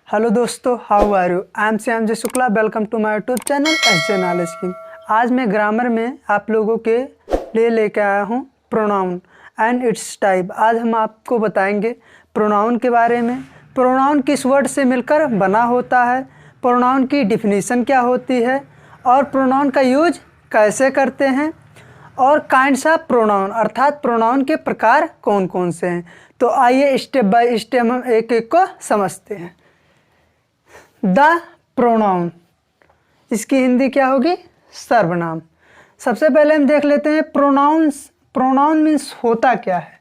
Hello दोस्तों, how are you? I am Shyam ji Shukla. Welcome to my YouTube channel SJ knowledge king. आज मैं grammar में आप लोगों के लिए लेके आया हूँ प्रोनाउन एंड इट्स टाइप। आज हम आपको बताएंगे प्रोनाउन के बारे में। प्रोनाउन किस वर्ड से मिलकर बना होता है, प्रोनाउन की डिफिनीशन क्या होती है और प्रोनाउन का यूज कैसे करते हैं, और काइंड्स ऑफ प्रोनाउन अर्थात प्रोनाउन के प्रकार कौन कौन से हैं। तो आइए स्टेप बाय स्टेप हम एक एक को समझते हैं। द प्रोनाउन, इसकी हिंदी क्या होगी? सर्वनाम। सबसे पहले हम देख लेते हैं प्रोनाउंस। प्रोनाउन मीन्स होता क्या है।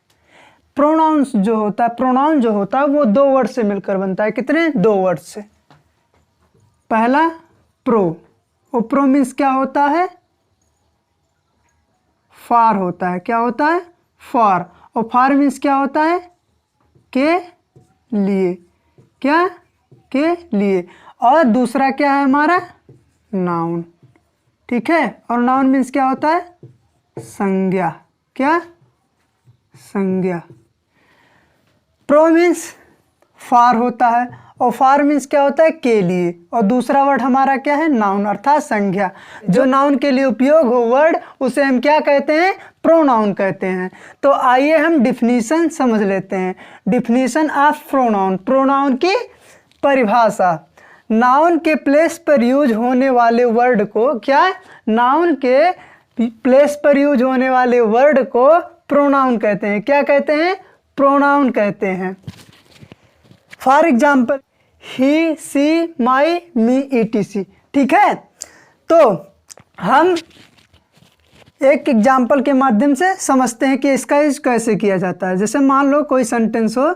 प्रोनाउन जो होता है वो दो वर्ड से मिलकर बनता है। कितने? दो वर्ड से। पहला प्रो, और प्रो मीन्स क्या होता है? फार होता है। क्या होता है? फार। और फार मीन्स क्या होता है? के लिए। क्या? के लिए। और दूसरा क्या है हमारा? नाउन। ठीक है। और नाउन मीन्स क्या होता है? संज्ञा। क्या? संज्ञा। प्रो मीन्स फार होता है, और फार मीन्स क्या होता है? के लिए। और दूसरा वर्ड हमारा क्या है? नाउन अर्थात संज्ञा। जो नाउन के लिए उपयोग हो वर्ड, उसे हम क्या कहते हैं? प्रोनाउन कहते हैं। तो आइए हम डिफिनीशन समझ लेते हैं। डिफिनीशन ऑफ प्रोनाउन, प्रोनाउन की परिभाषा। नाउन के प्लेस पर यूज होने वाले वर्ड को क्या? नाउन के प्लेस पर यूज होने वाले वर्ड को प्रोनाउन कहते हैं। क्या कहते हैं? प्रोनाउन कहते हैं। For example he, she, my, me, etc। ठीक है। तो हम एक एग्जाम्पल के माध्यम से समझते हैं कि इसका यूज कैसे किया जाता है। जैसे मान लो कोई सेंटेंस हो,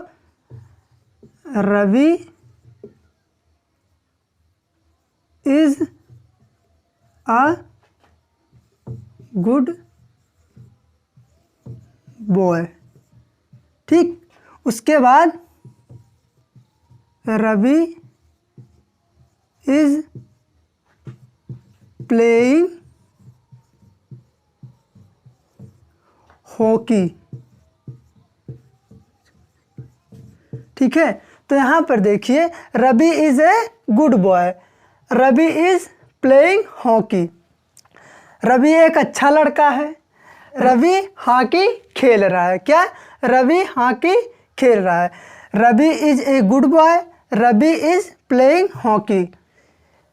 Ravi is a good boy. ठीक। उसके बाद रवि इज प्लेइंग हॉकी। ठीक है। तो यहां पर देखिए, Ravi is a good boy, Ravi is playing hockey. Ravi एक अच्छा लड़का है, रवि हॉकी खेल रहा है। क्या? रवि हॉकी खेल रहा है। Ravi is a good boy, Ravi is playing hockey.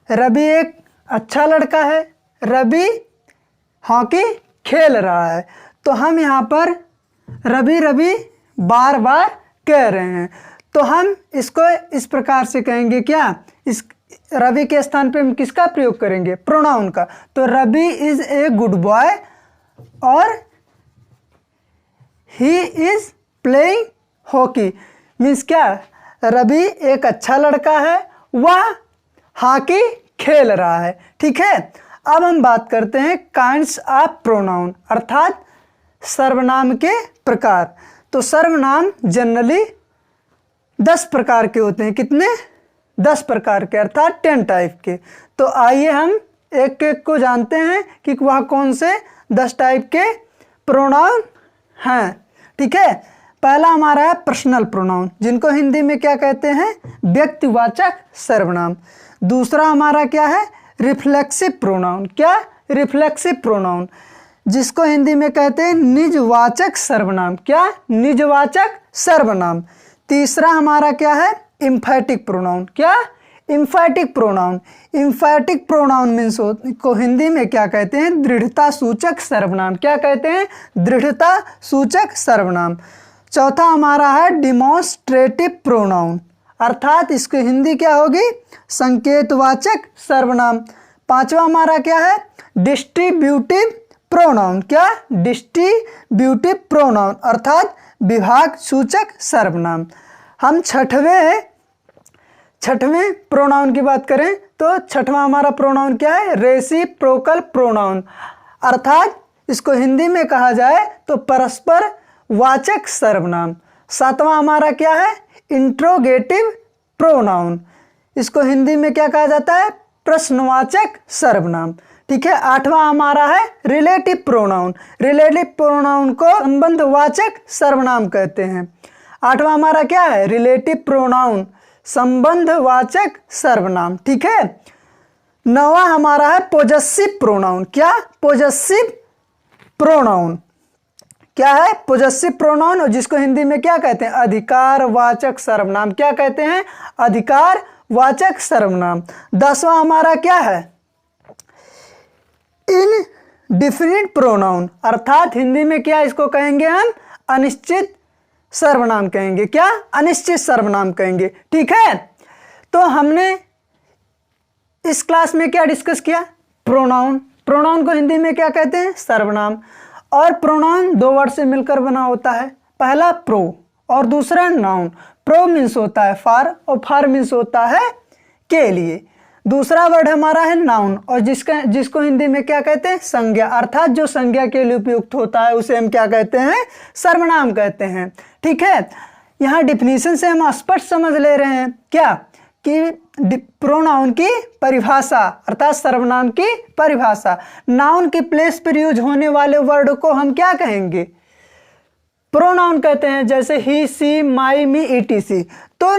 Ravi एक अच्छा लड़का है, रवि हॉकी खेल रहा है। तो हम यहाँ पर रवि रवि बार बार कह रहे हैं, तो हम इसको इस प्रकार से कहेंगे। क्या? इस रवि के स्थान पे हम किसका प्रयोग करेंगे? प्रोनाउन का। तो Ravi is a good boy और he is playing hockey means क्या? रवि एक अच्छा लड़का है, वह हॉकी खेल रहा है। ठीक है। अब हम बात करते हैं काइंड्स ऑफ प्रोनाउन अर्थात सर्वनाम के प्रकार। तो सर्वनाम जनरली 10 प्रकार के होते हैं। कितने? 10 प्रकार के अर्थात 10 टाइप के। तो आइए हम एक एक को जानते हैं कि वह कौन से 10 टाइप के प्रोनाउन हैं। ठीक है। पहला हमारा है पर्सनल प्रोनाउन, जिनको हिंदी में क्या कहते हैं? व्यक्तिवाचक सर्वनाम। दूसरा हमारा क्या है? Reflexive pronoun. क्या? रिफ्लेक्सिव प्रोनाउन, जिसको हिंदी में कहते हैं निजवाचक सर्वनाम। क्या? निजवाचक सर्वनाम। तीसरा हमारा क्या है? Emphatic pronoun. क्या? Emphatic pronoun. Emphatic pronoun means को हिंदी में क्या कहते हैं? दृढ़ता सूचक सर्वनाम। क्या कहते हैं? दृढ़ता सूचक सर्वनाम। चौथा हमारा है डिमॉन्स्ट्रेटिव प्रोनाउन अर्थात इसकी हिंदी क्या होगी? संकेतवाचक सर्वनाम। पांचवा हमारा क्या है? Distributive pronoun. क्या? डिस्ट्रीब्यूटिव प्रोनाउन अर्थात विभाग सूचक सर्वनाम। हम छठवें प्रोनाउन की बात करें तो छठवां हमारा प्रोनाउन क्या है? रेसिप्रोकल प्रोनाउन अर्थात इसको हिंदी में कहा जाए तो परस्पर वाचक सर्वनाम। सातवां हमारा क्या है? इंट्रोगेटिव प्रोनाउन, इसको हिंदी में क्या कहा जाता है? प्रश्नवाचक सर्वनाम। ठीक है। आठवां हमारा है रिलेटिव प्रोनाउन। रिलेटिव प्रोनाउन को संबंधवाचक सर्वनाम कहते हैं। आठवां हमारा क्या है? Relative pronoun. संबंधवाचक सर्वनाम। ठीक है। 9वां हमारा है पोजेसिव प्रोनाउन। क्या? Possessive pronoun. क्या है? पोजेसिव प्रोनाउन, और जिसको हिंदी में क्या कहते हैं? अधिकारवाचक सर्वनाम। क्या कहते हैं? अधिकारवाचक सर्वनाम। 10वां हमारा क्या है? इनडिफिनिट प्रोनाउन, अर्थात हिंदी में क्या इसको कहेंगे हम? अनिश्चित सर्वनाम कहेंगे। क्या? अनिश्चित सर्वनाम कहेंगे। ठीक है। तो हमने इस क्लास में क्या डिस्कस किया? प्रोनाउन। प्रोनाउन को हिंदी में क्या कहते हैं? सर्वनाम। और प्रोनाउन 2 वर्ड से मिलकर बना होता है। पहला प्रो और दूसरा नाउन। प्रो मीन्स होता है फॉर और फॉर मीन्स होता है के लिए। दूसरा वर्ड हमारा है नाउन, और जिसको हिंदी में क्या कहते हैं? संज्ञा, अर्थात जो संज्ञा के लिए उपयुक्त होता है उसे हम क्या कहते हैं? सर्वनाम कहते हैं। ठीक है। यहाँ डिफिनीशन से हम स्पष्ट समझ ले रहे हैं क्या कि प्रोनाउन की परिभाषा अर्थात सर्वनाम की परिभाषा। नाउन के प्लेस पर यूज होने वाले वर्ड को हम क्या कहेंगे? प्रोनाउन कहते हैं, जैसे ही, सी, माई, मी, ईटीसी। तो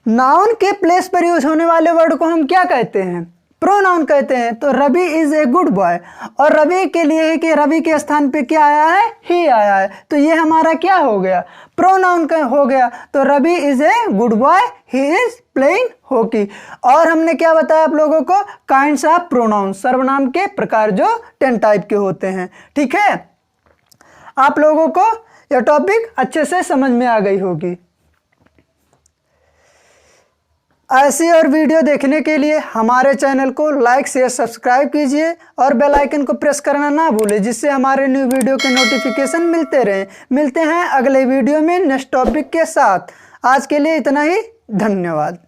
नाउन के प्लेस पर यूज होने वाले वर्ड को हम क्या कहते हैं? प्रोनाउन कहते हैं। तो Ravi is a good boy, और रवि के लिए है कि रवि के स्थान पे क्या आया है? ही आया है। तो ये हमारा क्या हो गया? प्रोनाउन का हो गया। तो Ravi is a good boy, he is playing hockey. और हमने क्या बताया आप लोगों को? काइंड्स ऑफ प्रोनाउन, सर्वनाम के प्रकार जो 10 टाइप के होते हैं। ठीक है। आप लोगों को यह टॉपिक अच्छे से समझ में आ गई होगी। ऐसी और वीडियो देखने के लिए हमारे चैनल को लाइक, शेयर, सब्सक्राइब कीजिए और बेल आइकन को प्रेस करना ना भूलें, जिससे हमारे न्यू वीडियो के नोटिफिकेशन मिलते रहें। मिलते हैं अगले वीडियो में नेक्स्ट टॉपिक के साथ। आज के लिए इतना ही। धन्यवाद।